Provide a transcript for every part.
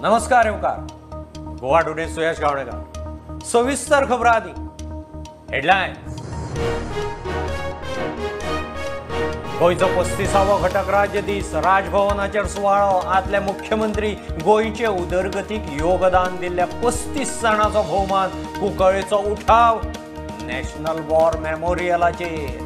नमस्कार येवकार गोवा टुडे सुयश गावणेकर सविस्तर खबर आदी हेडलायन्स गोयचो 35वो घटक राज्य दीस राजभवनाचेर सुवाळो आदले मुख्यमंत्री गोयचे उदरगतीक योगदान दिल्ल्या 35 जाणांचो भोवमान कुंकळ्ळेचो उठाव नॅशनल वॉर मेमोरियलाचेर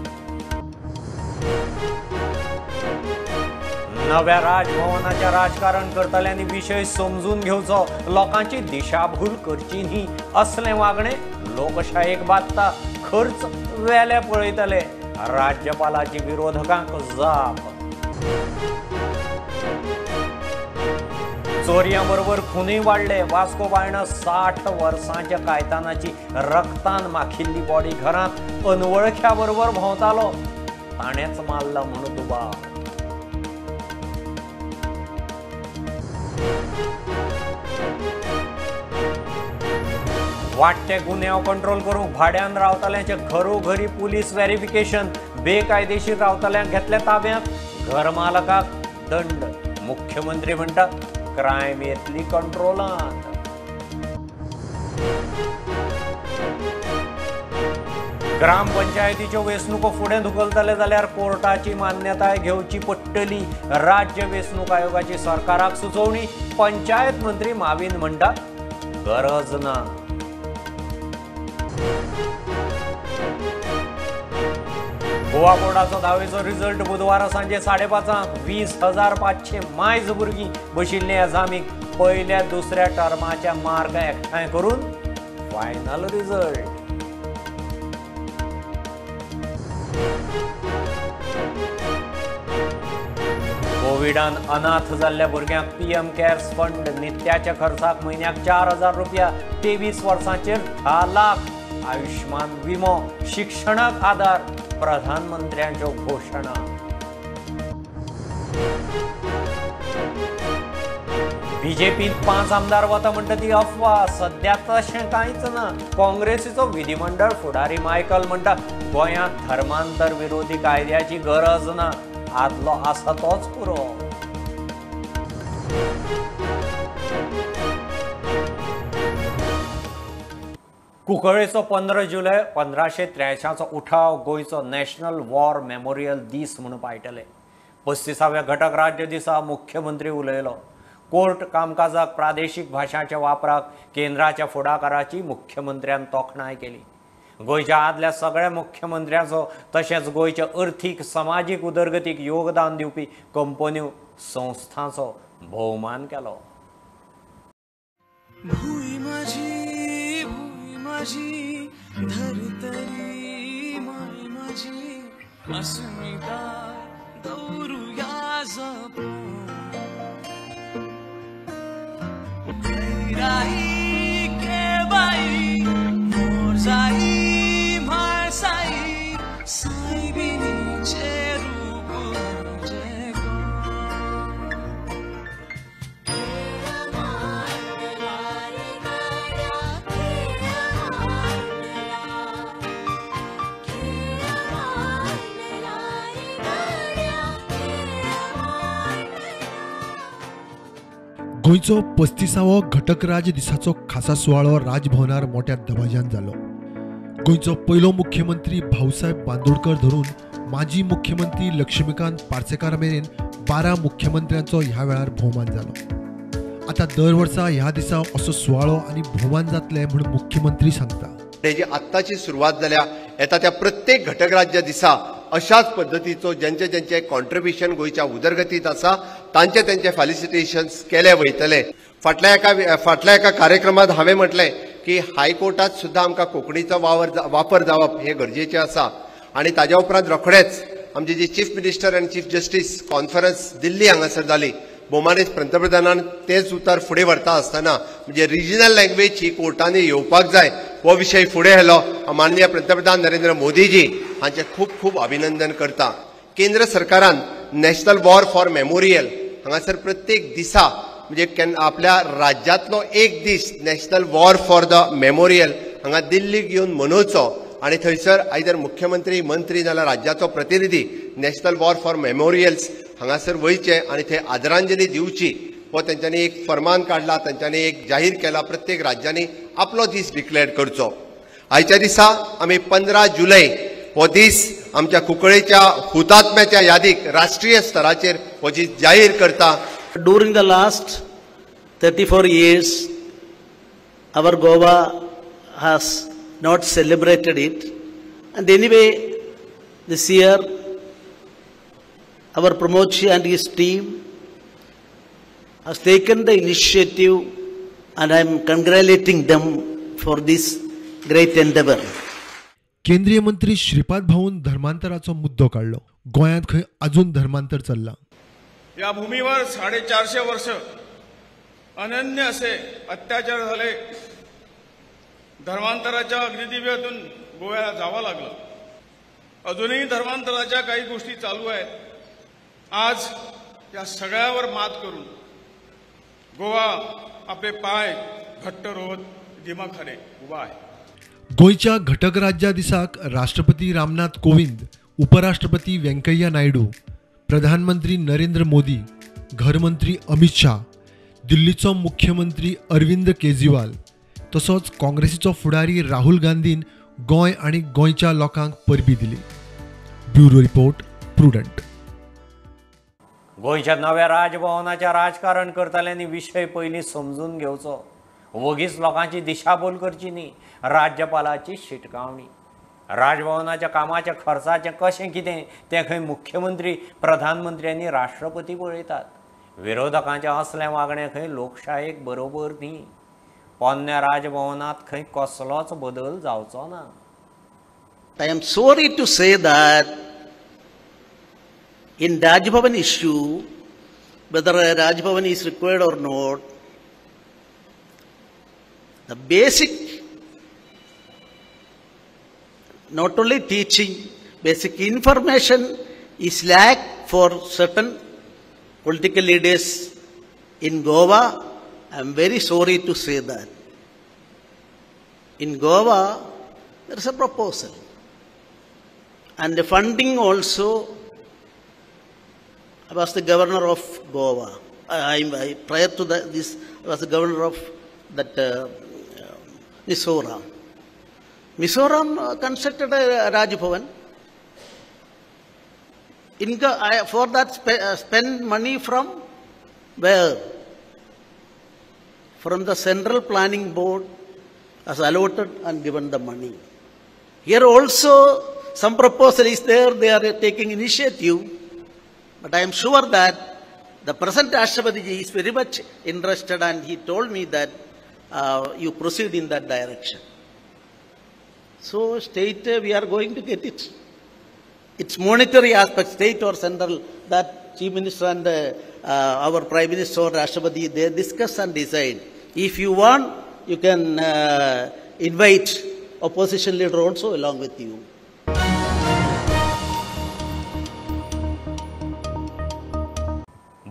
नव्या राजभवनाच्या राजकारण करतल्यांनी विषय समजून घेवचो लोकांची दिशाभूल करची न्ही असले वागणे लोकशायेक बादता खर्च वेले पळयतले राज्यपालाची विरोधकांक जाप चोरयां बरोबर खुनूय वाडले वास्को बायण 60 वर्सांच्या कायतानाची रक्तान माखिल्ली बॉडी घरांत अनवळख्या बरोबर भोंवतालो ताणेच मारला म्हणून दुबाव वाडटे गुन्हे कंट्रोल करूंक भाड्यान रावतल्यांचे घरोघरी पुलीस व्हेरिफिकेशन बेकायदेशीर रावतल्यांक घेतले ताब्यांत घरमालकाक दंड मुख्यमंत्री म्हणटात क्रायम येतली कंट्रोलांत ग्रामपंचायतीच्यो वेंचणुको फुडें धुकलतले जाल्यार कोर्टाची मान्यताय घेवची पडटली राज्य वेंचणूक आयोगाची सरकाराक सुचोवणी पंचायत मंत्री माविन म्हणटात गरज ना गोवा बोर्डाचो 10वेचो रिझल्ट बुधवारा सांजे 5:30 20,500 मायज भुरगीं बशिल्ले एग्जामीक पयल्या दुसऱ्या टर्माच्या मार्क एकठांय करून फायनल रिझल्ट कोविडान अनाथ जाल्ल्या भुरग्यांक पीएम केअर्स फंड नित्याच्या खर्चाक म्हयन्याक 4,000 रुपया 23 वर्सांचेर 10 लाख आयुष्मान विमो शिक्षणाक आधार प्रधानमंत्र्यांच्यो घोषणा बीजेपीत 5 आमदार वता म्हणटा ती अफवा सध्या तशें कांयच ना काँग्रेसीचो विधिमंडळ फुडारी मायकल म्हणटा गोंयांत धर्मांतर विरोधी कायद्याची गरज ना आदलो आसा तोच पुरो कुंकळ्ळेचो 15 जुलय 1583 उठाव गोयचो नॅशनल वॉर मेमोरियल दीस म्हणून पायटले 35व्या घटक राज्य दिसा मुख्यमंत्री उलयलो कोर्ट कामकाजाक प्रादेशीक भाशांच्या वापराक केंद्राच्या फुडाकाराची मुख्यमंत्र्यान तोखणाय केली गोयच्या आदल्या सगळ्या मुख्यमंत्र्यांचो तशेंच गोयच्या अर्थीक समाजीक उदरगतीक योगदान दिवपी कंपन्यो संस्थांचो भोवमान केलो माझी धरतरी माय माझी अस्मिता दौरुया जपून राही के बाई मोर जाई माय साई सायबिनीचे रूप जे गो गोयचो 35वो घटक राज दिसाचो खासा सुवाळो राजभवनार मोठ्या दबाज्यान जालो गोयचो पयलो मुख्यमंत्री भाऊसाहेब बांदोडकर धरून माजी मुख्यमंत्री लक्ष्मीकांत पार्सेकार मेरेन 12 मुख्यमंत्र्यांचो ह्या वेळार भोवमान जालो आता दर वर्सा ह्या दिसा असो सुवाळो आनी भोवमान जातले म्हणून मुख्यमंत्री सांगता तेजी आत्ताची सुरवात जाल्या येता त्या प्रत्येक घटक राज्य दिसा अशाच पद्धतीचो ज्यांचे कॉन्ट्रिब्युशन गोयच्या उदरगतीत आसा तांचे फेलिसिटेशन्स केले वयतले फाटल्या एका कार्यक्रमात हांवें म्हटलें की हायकोर्टात सुद्दां आमकां कोंकणीचो वापर जावप हे गरजेचें आसा आणि ताज्या उपरांत रोखडेच आमची जी चीफ मिनिस्टर आनी चीफ जस्टीस कॉन्फरन्स दिल्ली हांगासर जाली भोवमानीत पंतप्रधानान तेच उतर फुडें व्हरता आसतना म्हणजे रिजनल लँग्वेज ही कोर्टांनी येवपाक जाय हो विशय फुडें व्हेलो माननीय पंतप्रधान नरेंद्र मोदीजी हांचे खूब खूब अभिनंदन करता केंद्र सरकारान नॅशनल वॉर फॉर मेमोरियल हांगासर प्रत्येक दिसा म्हणजे आपल्या राज्यांतलो एक दीस national war for the memorial हांगा दिल्लीक येवन मनोवचो आणि थंयसर आयदर मुख्यमंत्री मंत्री नाल्यार राज्याचो प्रतिनिधी नॅशनल वॉर फॉर मेमोरियल्स हांगासर वयचे आणि थंय आदरांजली दिवची हो तेंच्यांनी एक फर्मान काढला, तेंच्यांनी एक जाहीर केला प्रत्येक राज्यांनी आपलो दीस डिक्लेअर करचो. आयच्या दिसा आमी 15 जुलय हो दीस आमच्या कुंकळेच्या हुतात्म्याच्या यादीक राष्ट्रीय स्तराचेर हो दीस जाहीर करता. During the last 34 years, our Goa has not celebrated it. And anyway, this year, our Pramochi and his team has taken the initiative, and I am congratulating them for this great endeavor. केंद्रीय मंत्री श्रीपाद भाऊन धर्मांतराचो मुद्दो काढलो. गोंयांत खंय अजून धर्मांतर चल्ला. या भूमीवर 450 वर्ष अनन्य असे अत्याचार झाले. धर्मांतराच्या अग्निदिव्यातून गोव्याला जावं लागलं. अजूनही धर्मांतराच्या काही गोष्टी चालू आहेत. आज या सगळ्यावर मात करून गोवा आपले पाय घट्ट रोवत दिमाखाने उभा आहे. गोंयच्या घटक राज्या दिसाक राष्ट्रपती रामनाथ कोविंद, उपराष्ट्रपती व्यंकय्या नायडू, प्रधानमंत्री नरेंद्र मोदी, घरमंत्री अमित शाह, दिल्लीचो मुख्यमंत्री अरविंद केजरीवाल तसोच काँग्रेसीचो फुडारी राहुल गांधीन गोंय आनी गोंयच्या लोकांक परबी दिली. Bureau report, prudent. गोंयच्या नव्या राजभवनाच्या राजकारण करतल्यांनी विशय पयलीं समजून घेवचो. वगीच लोकांची दिशाभूल करची न्ही. राज्यपालाची शिटकावणी. राजभवनाच्या कामाच्या खर्चाचें कशें कितें तें खंय मुख्यमंत्री, प्रधानमंत्री आनी राष्ट्रपती पळयतात. विरोधकांचें असलें वागणें खंय लोकशायेक बरोबर न्ही. पोन्न्या राजभवनांत खंय कसलोच बदल जावचो ना. I am sorry to say that in Raj Bhavan issue, whether a Raj Bhavan is required or not, the basic, not only teaching, basic information is lack for certain political leaders in Goa. I am very sorry to say that. In Goa, there is a proposal. And the funding also, I was the governor of Goa. Prior to this, I was the governor of that Mizoram. Mizoram constructed a Raj Bhavan. For that, spend money from where? From the Central Planning Board has allotted and given the money. Here also, some proposal is there. They are taking initiative. But I am sure that the present Rashtrapati ji is very much interested, and he told me that you proceed in that direction. So state, we are going to get it. It's monetary aspect, state or central, that Chief Minister and our Prime Minister or Rashtrapati, they discuss and decide. If you want, you can invite opposition leader also along with you.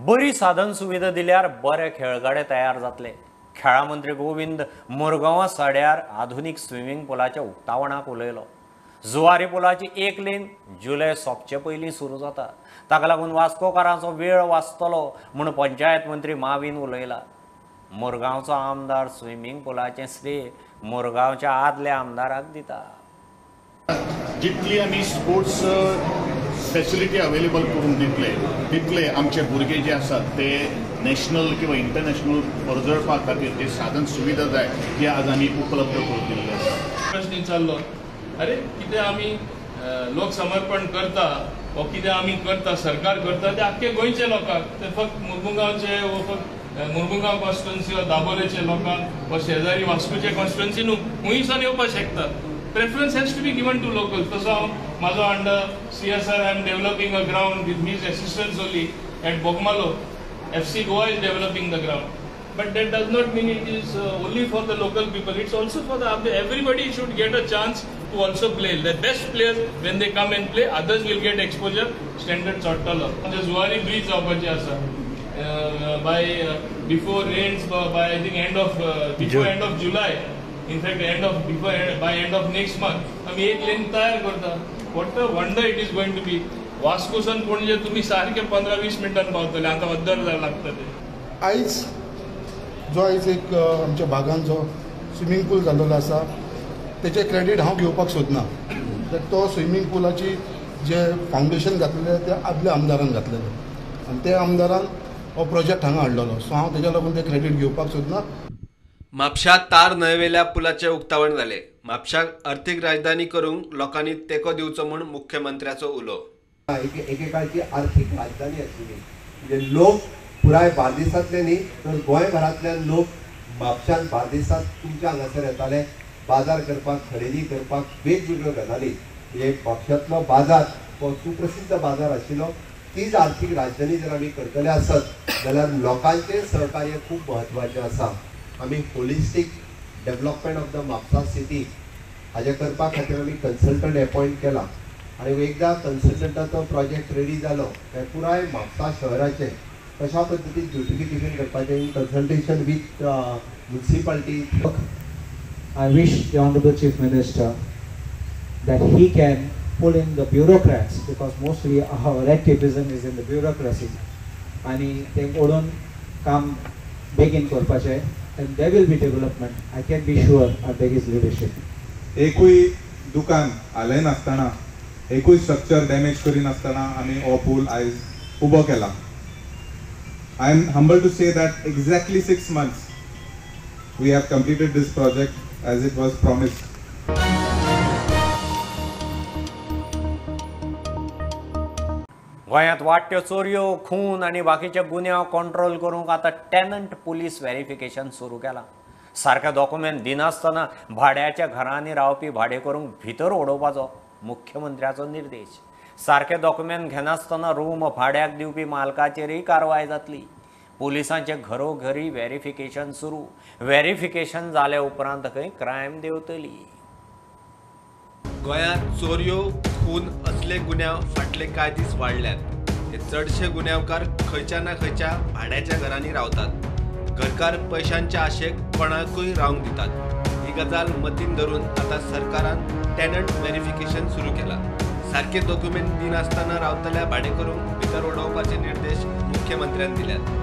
बरी साधन सुविधा दिल्यार बरे खेळगडे तयार जातले. खेळा मंत्री गोविंद मुरगांवा सड्यार आधुनीक स्विमींग पुलाच्या उक्तावणाक उलयलो. जुवारी पुलाची एक लेन जुलय सोंपचे पयलीं सुरू जाता. ताका लागून वास्कोकारांचो वेळ वाचतलो म्हूण पंचायत मंत्री माविन उलयला. मुरगांवचो आमदार स्विमींग पुलाचें श्रेय मुरगांवच्या आदल्या आमदाराक दिता. जितली आमी स्पोर्ट्स फॅसिलिटी अवेलेबल करून दितले तितले आमचे भुरगे जे आसात ते नॅशनल किंवा इंटरनॅशनल परजळपा खातीर जे साधन सुविधा जाय जे आज आमी उपलब्ध करून दिल्ले आसा. प्रश्न चाललो, अरे कितें आमी लोक समर्पण करता वा कितें आमी करता, सरकार करता ते आख्खे गोंयचे लोकांक, ते फक्त मुरमुगांवचे वा फक्त मुरमुगांव कॉन्स्टिट्युएन्सी वा दाबोलेचे लोकांक वा शेजारी वास्कोचे कॉन्स्टिट्युएन्सी न्हू, हुंयसान येवपाक शकतात. Preference has to be given to locals. So, Mazo under CSR, I am developing a ground with his assistance only at Bogmalo. FC Goa is developing the ground. But that does not mean it is only for the local people. It's also for the everybody should get a chance to also play. The best players, when they come and play, others will get exposure. Standards are taller. The Zuari bridge by before rains, by I think before end of July. In fact, by end of next month, आम्ही एक लेन तयार करता. What a wonder it is going to be. वास्कोसन पणजे तुम्ही सारखे 15-20 मिनिटांत पावतले. आता अद्दर लागतं ते. आयज जो आयज एक आमच्या भागांत जो स्विमींग पूल जाल्लो आसा तेचे क्रेडीट हांव घेवपाक सोदना. तर तो स्विमींग पुलाची जे फावंडेशन घातलेलें ते आदल्या आमदारान घातलेलें आनी त्या आमदारान हो प्रोजेक्ट हांगा हाडलेलो. सो हांव तेच्या लागून ते क्रेडीट घेवपाक सोदना. म्हापशां तार न्हंयवेल्या पुलाचें उक्तावण जालें. म्हापशाक अर्थीक राजधानी करूंक लोकांनी तेंको दिवचो म्हूण मुख्यमंत्र्याचो उलो. एकेकाळची आर्थीक राजधानी आशिल्ली म्हणजे लोक पुराय बार्देसांतले न्ही तर गोंयभरांतल्यान लोक म्हापशांत बार्देसांत तुमच्या हांगासर येताले बाजार करपाक, खरेदी करपाक, वेगवेगळ्यो गजाली. म्हणजे म्हापशांतलो बाजार हो सुप्रसिद्ध बाजार आशिल्लो. तीच आर्थीक राजधानी जर आमी करतले आसत जाल्यार लोकांचें सहकार्य खूब म्हत्वाचें आसा. आमी holistic development of the Mapusa city हाजे करपा खातीर आमी कन्सल्टंट अपॉयंट केला आनी एकदा कन्सल्टंटाचो प्रोजेक्ट रेडी जालो काय पुराय म्हापसा शहराचें कशा पद्दतीन ब्युटिफिकेशन करपाचें in consultation with municipality. I wish the Honorable Chief Minister that he can pull in the bureaucrats because mostly our activism is in the bureaucracy. आणि ते ओडून काम बेगीन करपाचें and there will be development. I can be sure under his leadership. एकूय दुकान हालय नासतना एकूय स्ट्रक्चर डॅमेज करी नासतना आमी हो पूल आयज उबो केला. I am humble to say that exactly 6 months we have completed this project as it was promised. गोंयांत वाडट्यो चोरयो, खून आनी बाकीचे गुन्यांव कंट्रोल करूंक आतां टॅनंट पुलीस व्हेरिफिकेशन सुरू केलां. सारके डॉक्युमेंट दिनासतना भाड्याच्या घरांनी रावपी भाडेकरूंक भितर ओडोवपाचो मुख्यमंत्र्याचो निर्देश. सारके डॉक्युमेंट घेनासतना रूम भाड्याक दिवपी मालकाचेरय कारवाय जातली. पुलिसांचे घरोघरी व्हेरिफिकेशन सुरू. व्हेरिफिकेशन जाले उपरांत खंय क्रायम देंवतली. गोंयांत चोरयो, खून असले गुन्यांव फाटले कांय दीस वाडल्यात. हे चडशे गुन्यांवकार खंयच्या ना खंयच्या भाड्याच्या घरांनी रावतात. घरकार पयशांच्या आशेक कोणाकूय रावंक दितात. ही गजाल मतीन धरून आतां सरकारान टॅनंट व्हेरिफिकेशन सुरू केलां. सारके डॉक्युमेंट दिनासतना रावतल्या भाडेकरूंक भितर ओडोवपाचे निर्देश मुख्यमंत्र्यान दिल्यात.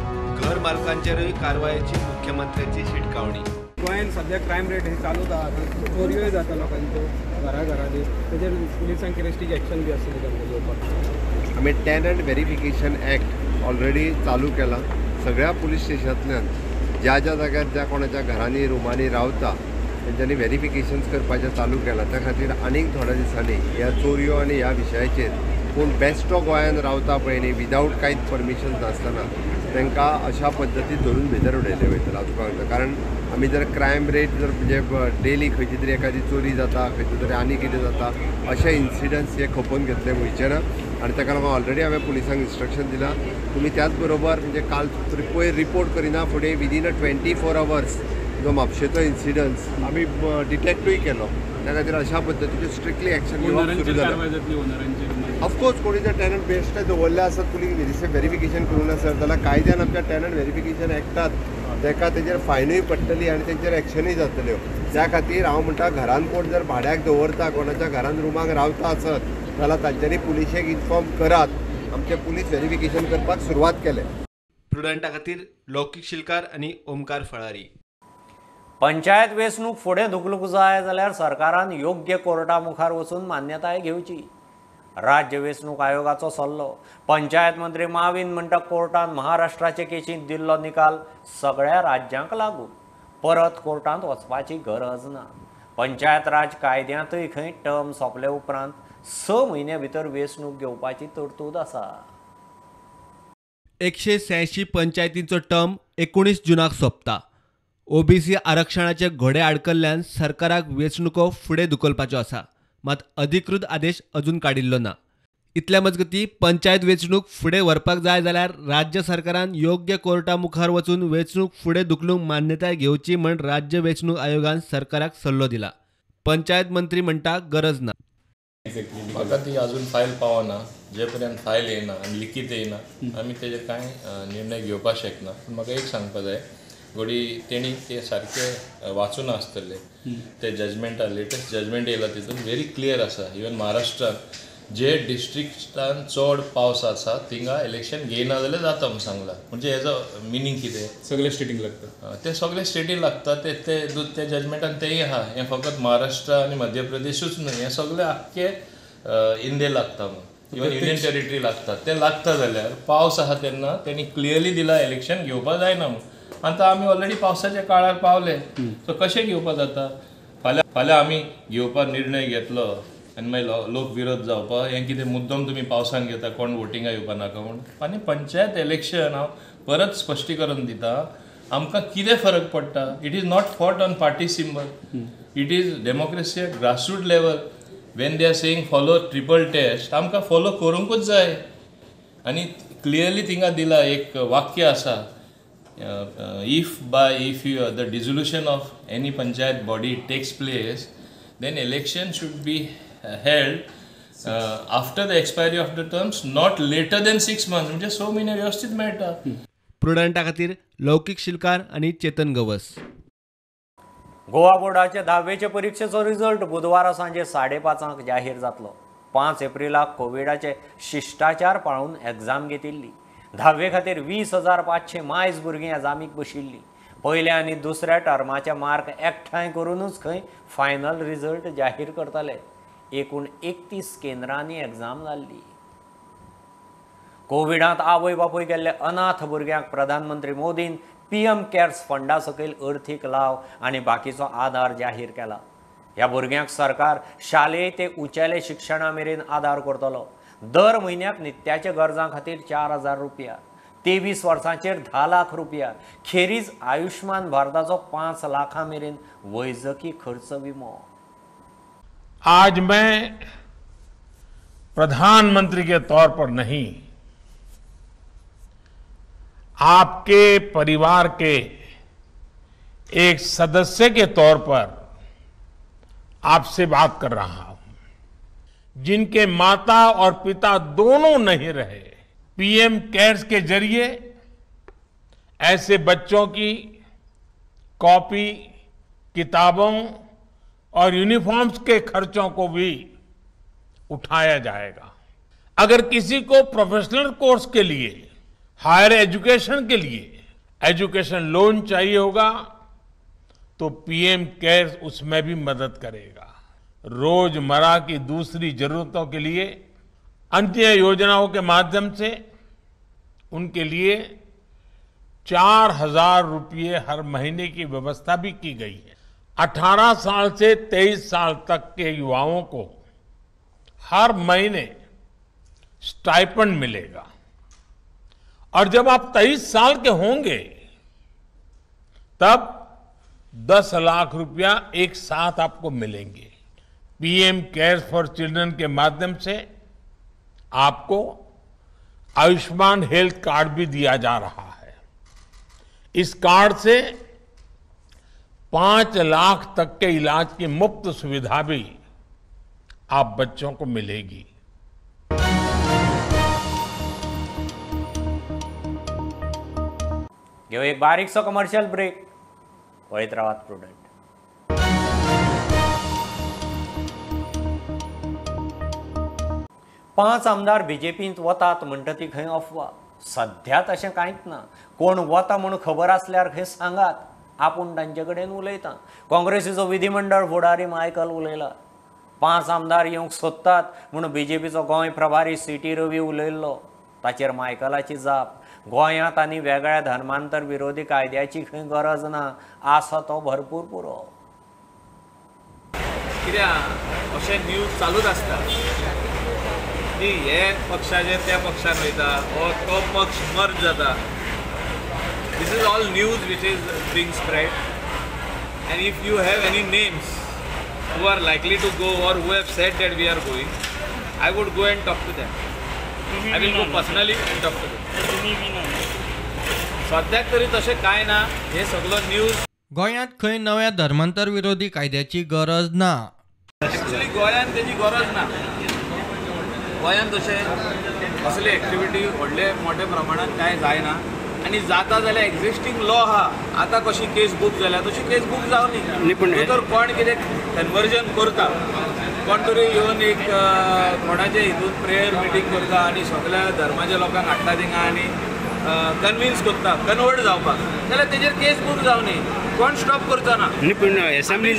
घर मालकांचेरय कारवायेची मुख्यमंत्र्याची शिटकावणी. गोंयांत सध्या क्रायम रेट हे चालूच आसा. चोरयोय जाता लोकांच्यो घराघरांनी. तेजेर पुलिसांक कितें स्ट्रीक एक्शन बी आसतली तांकां घेवपाक. आमी टॅनंट व्हेरिफिकेशन एक्ट ऑलरेडी चालू केला. सगळ्या पुलीस स्टेशनांतल्यान ज्या ज्या जाग्यार ज्या कोणाच्या घरांनी रुमांनी रावता तेंच्यांनी व्हेरिफिकेशन्स करपाचें चालू केलां. त्या खातीर आनीक थोड्या दिसांनी ह्या चोरयो आनी ह्या विशयाचेर पूण बेश्टो गोंयांत रावता पळय न्ही विदावट कांयच परमिशन नासतना तांकां अशा पद्दतीन धरून भितर उडयले वयतलो हांव तुका सांगता. कारण आमी जर क्रायम रेट जर म्हणजे डेली खंयची तरी एखादी चोरी जाता, खंयची तरी आनी कितें जाता, अशे इन्सिडंट्स हे खपोवन घेतले वयचे ना. आनी ताका लागून ऑलरेडी हांवें पुलिसांक इन्स्ट्रक्शन दिलां. तुमी त्याच बरोबर म्हणजे काल पयर रिपोर्ट करिना फुडें विदीन 24 hours जो म्हापशेचो इन्सिडंट्स आमी डिटेक्टूय केलो. त्या खातीर अशा पद्दतीचे स्ट्रिक्टली एक्शन घेवप सुरू जालें. ऑफकोर्स कोणी जर टॅनंट बेश्टे दवरले आसत पुलीस व्हेरिफिकेशन करून आसत जाल्यार कायद्यान आमच्या टॅनंट व्हेरिफिकेशन एक्टात ताका तेजेर फायनूय पडटली आनी तेंचेर एक्शनूय जातल्यो. त्या खातीर हांव म्हणटा घरान कोण जर भाड्याक दवरता, कोणाच्या घरान रुमाक रावता आसत जाल्यार तांच्यांनी पुलिशेक इन्फॉर्म करात. आमचे पुलीस व्हेरिफिकेशन करपाक सुरवात केलें. प्रुडंटा खातीर लौकीक शिलकार आनी ओमकार फळारी. पंचायत वेंचणूक फुडें धुकलूंक जाय जाल्यार सरकारान योग्य कोर्टा मुखार वचून मान्यताय घेवची. राज्य वेंचणूक आयोगाचो सल्लो. पंचायत मंत्री माविन म्हणटा कोर्टान महाराष्ट्राचे केशींत दिल्लो निकाल सगळ्या राज्यांक लागू. परत कोर्टांत वचपाची गरज ना. पंचायत राज कायद्यांतय खंय टर्म सोंपले उपरांत 6 म्हयन्या भितर वेंचणूक घेवपाची तरतूद आसा. 186 पंचायतींचो टर्म 19 जुनाक सोंपता. ओबीसी आरक्षणाचे घोडे आडकल्ल्यान सरकाराक वेंचणुको फुडें धुकलपाच्यो आसा. मात अधिकृत आदेश अजून काडिल्लो ना. इतल्या मजगतीं पंचायत वेंचणूक फुडें व्हरपाक जाय जाल्यार राज्य सरकारान योग्य कोर्टा मुखार वचून वेंचणूक फुडें धुकलूंक मान्यताय घेवची म्हण राज्य वेंचणूक आयोगान सरकाराक सल्लो दिला. पंचायत मंत्री म्हणटा गरज ना. म्हाका ती अजून फायल पावना. जे पर्यंत फायल येयना आनी लिखीत येयना आमी तेजेर कांय निर्णय घेवपाक शकना. पूण म्हाका एक सांगपाक जाय घोडी तेणी ते सारके वाचून आसतले ते जजमेंटा लेटेस्ट जजमेंट येयला तितून व्हेरी क्लियर आसा. इवन महाराष्ट्रात जे डिस्ट्रिक्टान चड पावस आसा थिंगा इलेक्शन घेयना जाल्यार जाता म्हणून सांगला. म्हणजे हेजो मिनींग कितें? सगळे स्टेटीक लागता. ते सगळे स्टेटीक लागता. ते जजमेंटान तेय आहा. हें फकत महाराष्ट्र आनी मध्य प्रदेशूच न्हय, हें सगळे आख्खे इंडिये लागता म्हणून. इवन युनियन टेरिटरी लागता. ते लागता जाल्यार पावस आहा तेन्ना तेणी क्लियरली दिला इलेक्शन घेवपा जायना म्हणून. आतां आमी ऑलरेडी पावसाच्या काळार पावले. सो कशें घेवपा जाता? फाल्यां आमी घेवपा निर्णय घेतलो आनी मागीर लोक विरोध जावपा हें कितें मुद्दम तुमी पावसान घेता कोण वोटिंगा येवपा नाका म्हणून. आनी पंचायत इलेक्शन हांव परत स्पश्टीकरण दिता, आमकां कितें फरक पडटा. It is not fought on party symbol. It is democracy at grassroot level. When they are saying follow triple test, आमकां फॉलो करूंकूच जाय. आनी क्लियरली थिंगा दिला एक वाक्य आसा, if the dissolution of any panchayat body takes place, then election should be held after the expiry of the terms, not later than 6 months. म्हणजे 6 महिने व्यवस्थित मेळटा. प्रुडंटा खातीर लौकीक शिलकार आनी चेतन गवस. गोवा बोर्डाचे 10वेचे परीक्षेचो रिजल्ट बुधवारा सांजे 5:30 जाहीर जातलो. 5 एप्रिलाक कोविडाचे शिश्टाचार पाळून एग्जाम घेतिल्ली. 10वे खातीर 20,500 मायज भुरगीं एग्जामीक बशिल्लीं. पयल्या आनी दुसऱ्या टर्माचे मार्क एकठांय करूनच खंय फायनल रिजल्ट जाहीर करतले. एकूण 31 केंद्रांनी एग्जाम जाल्ली. कोविडांत आवय बापूय गेल्ले अनाथ भुरग्यांक प्रधानमंत्री मोदीन PM केअर्स फंडा सकयल अर्थीक लाव आनी बाकीचो आदार जाहीर केला. ह्या भुरग्यांक सरकार शालेय ते उंचेले शिक्षणा मेरेन आदार करतलो. दर म्हयन्याक नित्याच्या गरजां खातीर 4,000 रुपया, 23 वर्सांचेर 10 लाख रुपया, खेरीज आयुष्मान भारताचो 5 लाखां मेरेन वैजकी खर्च विमो. आज मैं प्रधानमंत्री के तौर पर नहीं, आपके परिवार के एक सदस्य के तौर पर आपसे बात कर रहा हूं. जिनके माता और पिता दोनों नहीं रहे, PM केयर्स के जरिए ऐसे बच्चों की कॉपी, किताबों और यूनिफॉर्म्स के खर्चों को भी उठाया जाएगा. अगर किसी को प्रोफेशनल कोर्स के लिए, हायर एजुकेशन के लिए एजुकेशन लोन चाहिए होगा तो PM केयर्स उसमें भी मदद करेगा. रोजमर्रा की दूसरी जरूरतों के लिए अन्य योजनाओं के माध्यम से उनके लिए 4,000 रुपये हर महीने की व्यवस्था भी की गई है. 18 साल से 23 साल तक के युवाओं को हर महीने स्टाइपेंड मिलेगा. और जब आप 23 साल के होंगे तब 10 लाख रुपया एक साथ आपको मिलेंगे. PM केयर्स फॉर चिल्ड्रन के माध्यम से आपको आयुष्मान हेल्थ कार्ड भी दिया जा रहा है. इस कार्ड से 5 लाख तक के इलाज की मुफ्त सुविधा भी आप बच्चों को मिलेगी. घेऊ एक बारीकसो कमर्शियल ब्रेक. पळयत रावात प्रुडंट. पांच आमदार BJPंत वतात म्हणटा ती खंय अफवा. सध्या तशें कांयच ना. कोण वता म्हणून खबर आसल्यार खंय सांगात, आपूण तांचे कडेन उलयता. काँग्रेसीचो विधिमंडळ फुडारी मायकल उलयला. 5 आमदार येवंक सोदतात म्हणून BJPचो गोंय प्रभारी CT रवी उलयल्लो. ताचेर मायकलाची जाप, गोंयांत आनी वेगळ्या धर्मांतर विरोधी कायद्याची खंय गरज ना, आसा तो भरपूर पुरो. कित्याक अशें न्यूज चालूच आसता की हे पक्षाचे त्या पक्षान वयता वा तो पक्ष मर्ज जाता. This is all news which is being spread. And if you have any names who are likely to go or who have said that we are going, I would go and talk to them. I will go personally and talk to them. सद्याक तरी तशें कांय ना. हे सगळो news. गोंयांत खंय नव्या धर्मांतर विरोधी कायद्याची गरज ना. एक्चुअली गोंयांत तेजी गरज ना. गोंयांत तशें असले एक्टिविटी व्हडले मोठ्या प्रमाणात कांय जायना. आनी जाता जाल्यार एक्झिस्टींग लॉ आहा. आतां कशी केस बूक जाल्या तशी केस बूक जावनी. तर कोण कितें कन्वर्जन करता कोण तरी येवन एक कोणाचे हितून प्रेयर मिटींग करता आनी सगळ्या धर्माच्या लोकांक हाडटा थिंगा आनी कन्विन्स करता कन्वर्ट जावपाक, जाल्यार तेजेर केस बूक जावनी, कोण स्टॉप करता ना. पूण एसेंब्लीन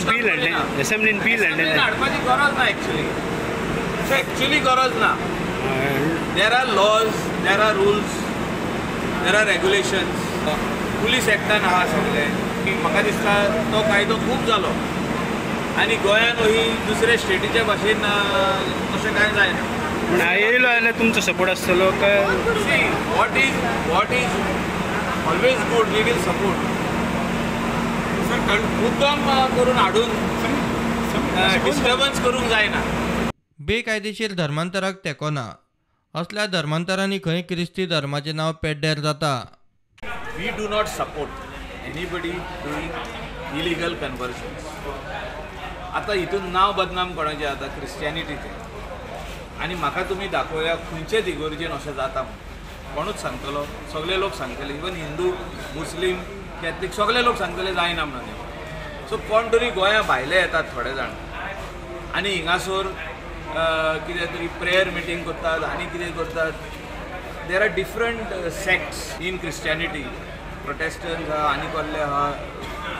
बील हाडपाची गरज ना एक्चुअली गरज ना. There are laws, there are rules, there are regulations. Police एक्टान आहा सगळें. म्हाका दिसता तो कायदो खूब जालो आनी गोंयान ही दुसऱ्या स्टेटीच्या भाशेन तशें कांय जायना. पूण येयलो जाल्यार तुमचो सपोर्ट आसतलो काय? What is always good we will support. मुद्दाम करून हाडून डिस्टर्बन्स करूंक जायना. बेकायदेशीर धर्मांतराक तेंको ना. असल्या धर्मांतरांनी खंय क्रिस्ती धर्माचें नांव पेड्ड्यार जाता. We do not support anybody doing illegal conversions. आतां हितून नांव बदनाम कोणाचें जाता क्रिस्टियनिटीचें, आनी म्हाका तुमी दाखोवया खंयचेच इगोर्जेन अशें जाता म्हणून. कोणूच सांगतलो, सगळे लोक सांगतले, इवन हिंदू मुस्लीम कॅथलीक सगळे लोक सांगतले जायना म्हणून. सो कोण तरी गोंया भायले येतात थोडे जाण आनी हिंगासोर कितें तरी प्रेयर मिटींग करतात आनी कितें करतात. There are different sects in Christianity. Protestants आहा आनी कसले आहा,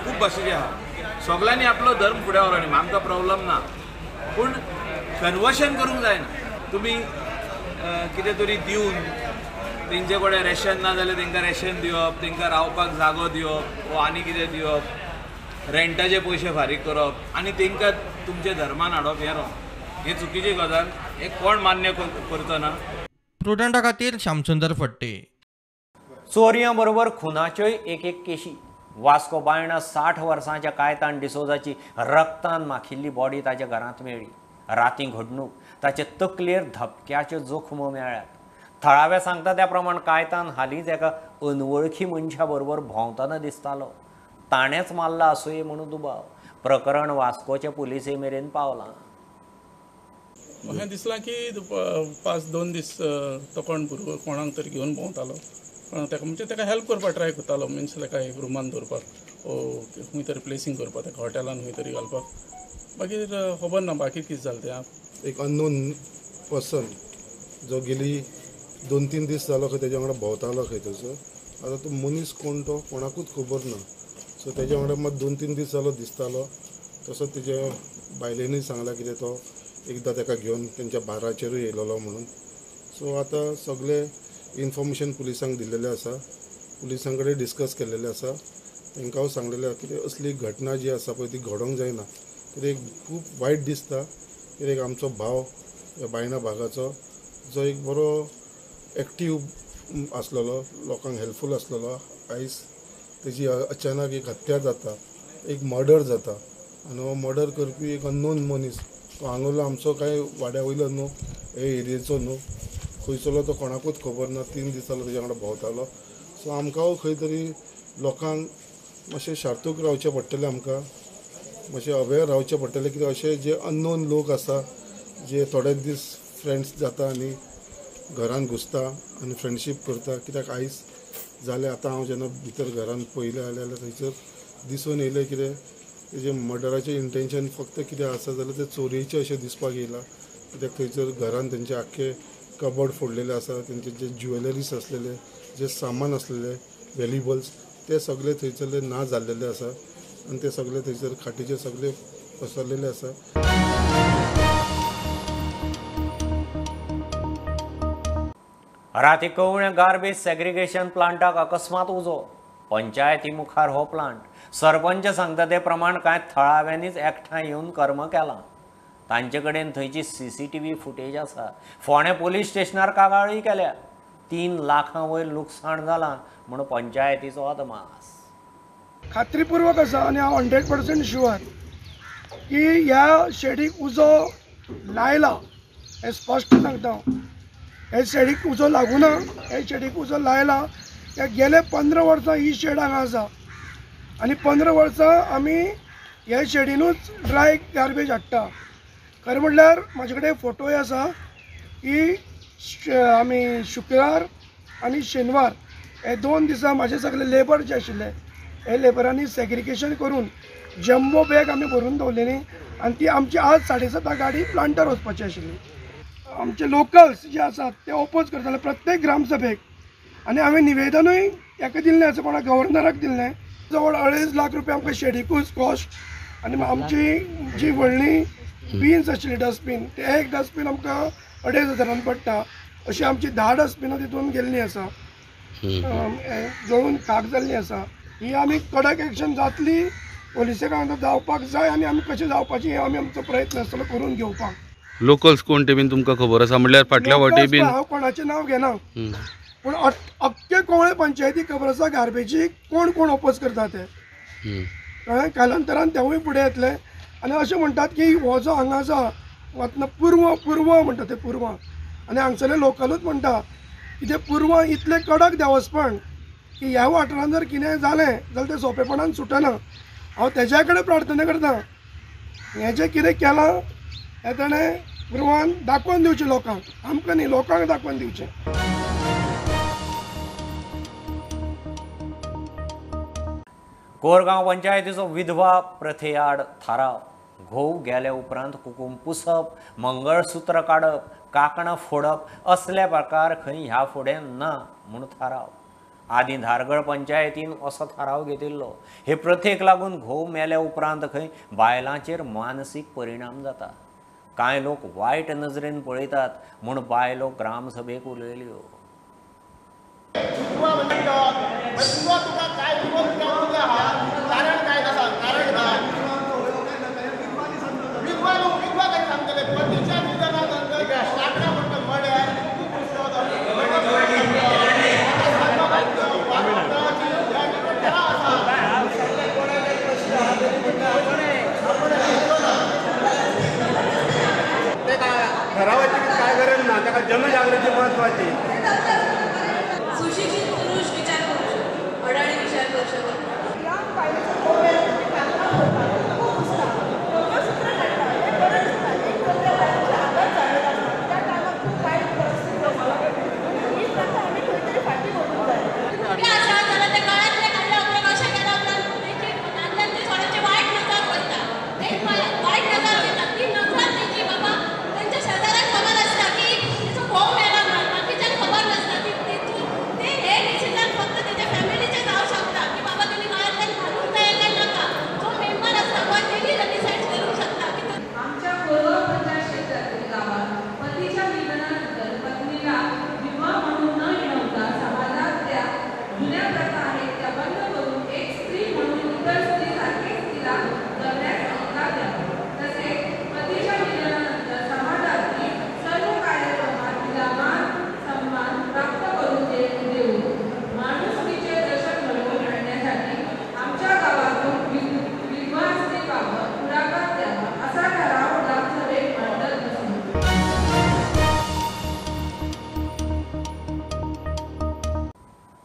खूब भाशेचे आहा. सगळ्यांनी आपलो धर्म फुडें व्हरनी, आमकां प्रॉब्लम ना. पूण कन्वर्शन करूंक जायना. तुमी कितें तरी दिवन तेंचे कडेन रेशन ना जाल्यार तेंकां रेशन दिवप, तेंकां रावपाक जागो दिवप वा आनी कितें दिवप, रेंटाचे पयशे फारीक करप आनी तेंकां तुमच्या धर्मान हाडप हें चुकीची गजाल. हें कोण मान्य करता ना. प्रुडंटा खातीर श्यामसुंदर फडते. चोरयां बरोबर खुनाच्योय एक केशी. वास्को बायणा 60 वर्सांच्या कायतान डिसोजाची रक्तान माखिल्ली बॉडी ताच्या घरांत मेळ्ळी. राती घडणूक ताचे तकलेर धपक्याच्यो जोखमो मेळ्ळ्यात. थळावे सांगता त्या प्रमाण कायतान हालींच एका अनवळखी मनशा बरोबर भोंवतना दिसतालो. ताणेंच मारला आसूंये म्हणून दुबाव. प्रकरण वास्कोचे पुलिसे मेरेन पावलां. म्हाका दिसलां की 5-2 दीस तो कोण भुरगो कोणाक तरी घेवन भोंवतालो. ताका म्हणजे ताका हेल्प करपाक ट्राय करतालो. मिन्स ताका एक रुमान दवरपाक खंय तरी प्लेसींग करपाक, ताका हॉटेलान खंय तरी घालपाक. मागीर खबर ना बाकी कितें जालें तें. एक अननोन पर्सन जो गेली 2-3 दीस जालो खंय तेज्या वांगडा भोंवतालो खंय थंयसर. आतां तो मनीस कोण तो कोणाकूच खबर ना. सो तेज्या वांगडा मात 2-3 दीस जालो दिसतालो. तसोच तेज्या बायलेनूय सांगलां कितें तो एकदां ताका घेवन तेंच्या बाराचेरूय येयलोलो म्हणून. सो आतां सगळे इन्फॉर्मेशन पुलिसांक दिल्लेलें आसा. पुलिसां कडेन डिस्कस केल्लेलें आसा. तांकां सांगलेलें आसा कितें असली घटना जी आसा पळय ती घडोवंक जायना. कित्याक खूब वायट दिसता. कित्याक आमचो भाव ह्या बायणा भागाचो जो एक बरो एक्टीव आसलेलो, लोकांक हेल्पफूल आसलेलो, आयज तेजी अचानक एक हत्या जाता, एक मर्डर जाता. आनी हो मर्डर करपी एक अननोन मनीस. तो हांगलो आमचो कांय वाड्या वयलो न्हू, हे एरियेचो न्हू, खंयचो तो कोणाकूच खबर ना. 3 दीस जालो तेज्या वांगडा भोंवतालो. सो आमकां खंय तरी लोकांक मातशें शार्तूक रावचें पडटलें. आमकां मातशें अवेर रावचें पडटलें. कित्याक अशे जे अननोन लोक आसा जे थोडे दीस फ्रेंड्स जाता आनी घरान घुसता आनी फ्रेंडशीप करता. कित्याक आयज जालें आतां हांव जेन्ना भितर घरान पयलें जाल्यार थंयसर दिसून येयलें कितें तेजें मर्डराचें इंटेंशन फक्त कितें आसा जाल्यार तें चोरयेचें अशें दिसपाक येयलां. कित्याक थंयसर घरान तेंचे आख्खे कबड फोडलेले आसा. तेंचे जे ज्युवेलरीज आसलेले, जे सामान आसलेले, वेल्युबल्स, ते सगळे थंयसरले ना जाल्लेले आसा. आनी ते सगळे थंयसर खाटीचे सगळे पसरलेले आसा. राती कवळ्या गार्बेज सेग्रिगेशन प्लांटाक अकस्मात उजो. पंचायती मुखार हो प्लांट. सरपंच सांगता ते प्रमाण कांय थळाव्यांनीच एकठांय येवन कर्म केलां. तांचे कडेन थंयची CCTV फुटेज आसा. फोंडे पुलीस स्टेशनार कागाळी केल्या. 3 लाखां वयर लुकसाण जालां म्हणून पंचायतीचो अदमास. खात्रीपूर्वक आसा आनी हांव 100% शुअर की ह्या शेडीक उजो लायला. हें स्पश्ट सांगता हांव. हे शेडीक उजो लागूना, हे शेडीक उजो लायला. गेले 15 वर्सां ही शेड हांगा आसा आनी 15 वर्सां आमी ह्या शेडीनूच ड्राय गार्बेज हाडटा. खरें म्हणल्यार म्हाजे कडेन फोटोय आसा की आमी शुक्रार आनी शेनवार हे 2 दिसा म्हाजे सगळे लेबर जे आशिल्ले हे लेबरांनी सेग्रिगेशन करून जम्बो बॅग आमी भरून दवरलेली आनी ती आमची आज 7:30 गाडी प्लांटर वचपाची आशिल्ली. आमचे लोकल्स जे आसात ते ओपोज करताले प्रत्येक ग्रामसभेक आनी हांवें निवेदनूय हेका दिल्लें आसा कोणा गव्हर्नराक दिल्लें. जवळ 2.5 लाख रुपया आमकां शेडिकूच कॉस्ट आनी आमची जी व्हडली बिन्स आशिल्ली डस्टबीन ते एक डस्टबीन आमकां 2,500 पडटा. अशी आमची 10 डस्टबिनां तितून गेल्लीं आसा, जळून खाक जाल्लीं आसा. ही आमी कडक एक्शन जातली पोलिसे वांगडा जावपाक जाय आनी आमी कशें जावपाची हे आमी आमचो प्रयत्न आसतलो करून घेवपाक. लोकल्स कोण ते बीन तुमकां खबर आसा म्हणल्यार फाटल्या फावटी बीन हांव कोणाचें नांव घेना पूण अख्खे कोवळे पंचायतीक खबर आसा गार्बेजीक कोण कोण ओपोज करता ते. कळ्ळें? कालांतरान तेवूय फुडें येतले आनी अशें म्हणटात की हो जो हांगा आसा वतना पूर्व म्हणटा ते पूर्व आनी हांगसरले लोकलूच म्हणटा की ते पूर्व इतले कडक देवस्पण की ह्या वाठारांत जर कितें जालें जाल्यार तें सोंपेपणान सुटना. हांव तेज्या कडेन प्रार्थना करता हें जें कितें केलां हें ताणें पूर्वान दाखोवन दिवचें लोकांक, आमकां न्ही लोकांक दाखोवन दिवचें. कोरगांव पंचायतीचो विधवा प्रथेआड थाराव. घोव गेले उपरांत कुकूम पुसप, मंगळसूत्र काडप, कांकणां फोडप असले प्रकार खंय ह्या फुडें ना म्हूण थाराव. आदी धारगळ पंचायतीन असो थाराव घेतिल्लो. हे प्रथेक लागून घोव मेले उपरांत खंय बायलांचेर मानसीक परिणाम जाता. कांय लोक वायट नजरेन पळयतात म्हूण बायलो ग्रामसभेक उलयल्यो. ठरावाची काय गरज ना, त्याला जनजागृती महत्वाची. सुशिक्षित पुरुष विचार करू शकतो, अडाणी विचार करू शकतो.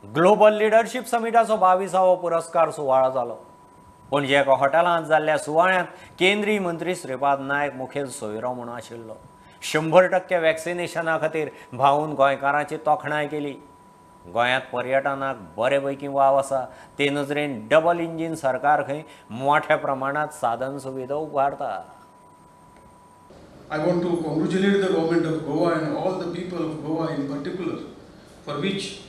ग्लोबल लिडरशीप समिटाचो 22वा पुरस्कार सुवाळो जालो. पणजे एका हॉटेलांत जाल्ल्या सुवाळ्यांत केंद्रीय मंत्री श्रीपाद नायक मुखेल सोयरो म्हणून आशिल्लो. 100% वॅक्सिनेशना खातीर भावून गोंयकारांची तोखणाय केली. गोंयांत पर्यटनाक बरेपैकी वाव आसा ते नजरेन डबल इंजीन सरकार खंय मोठ्या प्रमाणात साधन सुविधा उबारता. I want to congratulate the government of Goa and all the people of Goa in particular for which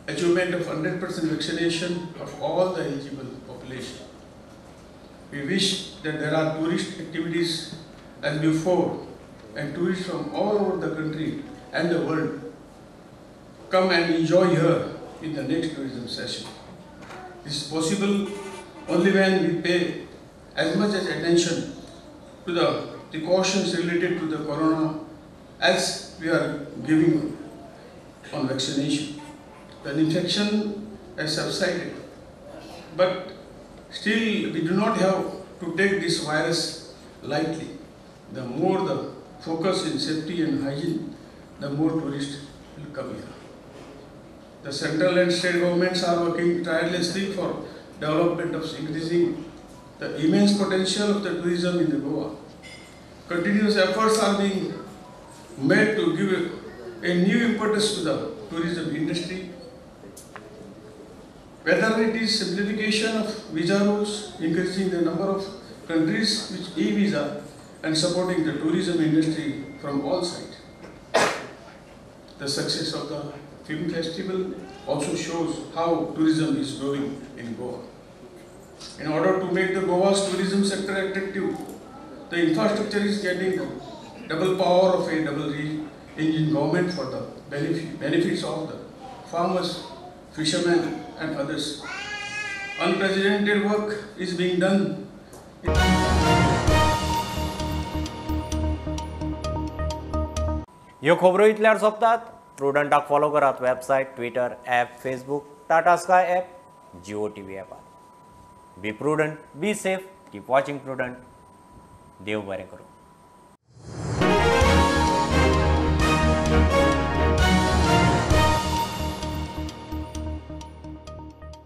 achievement of 100% vaccination of all the eligible population. We wish that there are tourist activities as before and tourists from all over the country and the world come and enjoy here in the next tourism session. This is possible only when we pay as much as attention to the precautions related to the corona as we are giving on vaccination. The infection has subsided, but still we do not have to take this virus lightly. The more the focus in safety and hygiene, the more tourists will come here. The central and state governments are working tirelessly for development of increasing the immense potential of the tourism in the Goa. Continuous efforts are being made to give a new impetus to the tourism industry. Whether it is simplification of visa rules, increasing the number of countries which e-visa, and supporting the tourism industry from all sides. The success of the film festival also shows how tourism is growing in Goa. In order to make the Goa's tourism sector attractive, the infrastructure is getting double power of a double engine government for the benefits of the farmers, fishermen and others. Unprecedented work is being done. ह्यो खबरो इतल्यार सोंपतात. प्रुडंटाक follow करात website, Twitter, app, Facebook, Tata Sky app, Jio TV ॲपार. Be prudent, be safe, keep watching prudent. देव बरें करूं.